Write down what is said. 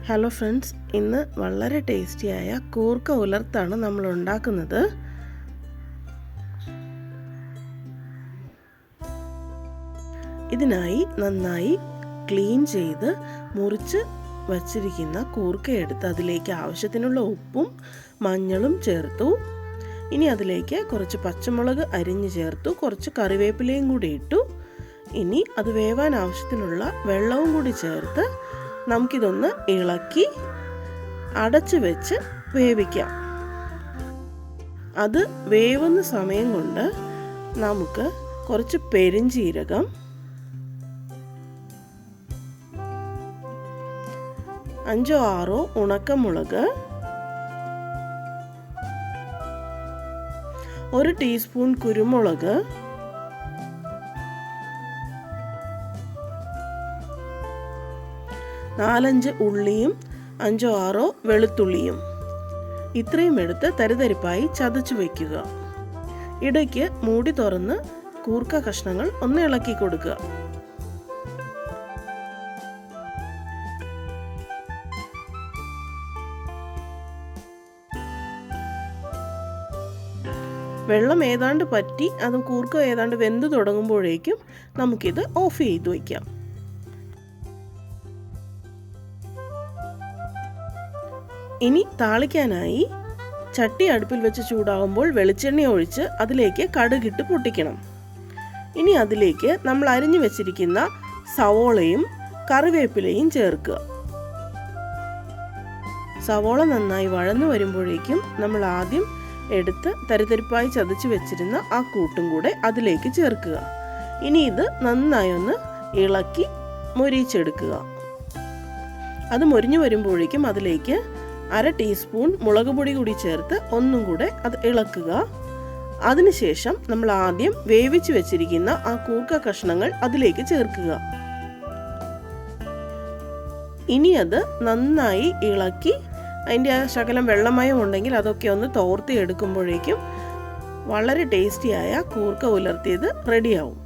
Hello friends, ഇന്ന് വളരെ ടേസ്റ്റിയായ കൂർക്ക ഉലർത്താണ് നമ്മൾ ഉണ്ടാക്കുന്നത്. ഇതിനായി നന്നായി ക്ലീൻ ചെയ്ത് മുറിച്ച് വച്ചിരിക്കുന്ന കൂർക്കയെടുത്ത് അതിലേക്ക് ആവശ്യത്തിനുള്ള ഉപ്പും മഞ്ഞളും ചേർത്തു. ഇനി അതിലേക്ക് കുറച്ച് പച്ചമുളക് അരിഞ്ഞ് ചേർത്തു, കുറച്ച് കറിവേപ്പിലയും കൂടി ഇട്ടു. ഇനി അത് വേവാൻ ആവശ്യത്തിനുള്ള വെള്ളവും കൂടി ചേർത്ത് നമുക്കിതൊന്ന് ഇളക്കി അടച്ചു വെച്ച് വേവിക്കാം. അത് വേവുന്ന സമയം കൊണ്ട് നമുക്ക് കുറച്ച് പെരിഞ്ജീരകം, 5-6 ഉണക്കമുളക്, 1 ടീസ്പൂൺ കുരുമുളക്, 4-5 ഉള്ളിയും 5-6 വെളുത്തുള്ളിയും ഇത്രയും എടുത്ത് തരിതരിപ്പായി ചതച്ചു വയ്ക്കുക. ഇടയ്ക്ക് മൂടി തുറന്ന് കൂർക്ക കഷ്ണങ്ങൾ ഒന്ന് ഇളക്കി കൊടുക്കുക. വെള്ളം ഏതാണ്ട് പറ്റി അത് കൂർക്ക ഏതാണ്ട് വെന്ത് തുടങ്ങുമ്പോഴേക്കും നമുക്കിത് ഓഫ് ചെയ്ത് വയ്ക്കാം. ഇനി താളിക്കാനായി ചട്ടി അടുപ്പിൽ വെച്ച് ചൂടാകുമ്പോൾ വെളിച്ചെണ്ണ ഒഴിച്ച് അതിലേക്ക് കടുകിട്ട് പൊട്ടിക്കണം. ഇനി അതിലേക്ക് നമ്മൾ അരിഞ്ഞു വെച്ചിരിക്കുന്ന സവോളയും കറിവേപ്പിലയും ചേർക്കുക. സവോള നന്നായി വഴന്നു വരുമ്പോഴേക്കും നമ്മൾ ആദ്യം എടുത്ത് തരിതരിപ്പായി ചതച്ച് വെച്ചിരുന്ന ആ കൂട്ടും കൂടെ അതിലേക്ക് ചേർക്കുക. ഇനി ഇത് നന്നായി ഒന്ന് ഇളക്കി മൊരിച്ചെടുക്കുക. അത് മൊരിഞ്ഞു വരുമ്പോഴേക്കും അതിലേക്ക് 1/2 ടീസ്പൂൺ മുളക് പൊടി കൂടി ചേർത്ത് ഒന്നും കൂടെ അത് ഇളക്കുക. അതിനുശേഷം നമ്മൾ ആദ്യം വേവിച്ച് വെച്ചിരിക്കുന്ന ആ കൂർക്ക കഷ്ണങ്ങൾ അതിലേക്ക് ചേർക്കുക. ഇനി അത് നന്നായി ഇളക്കി അതിൻ്റെ ആ ശകലം വെള്ളമയം ഉണ്ടെങ്കിൽ അതൊക്കെ ഒന്ന് തോർത്തി എടുക്കുമ്പോഴേക്കും വളരെ ടേസ്റ്റിയായ കൂർക്ക ഉലർത്തിയത് റെഡിയാവും.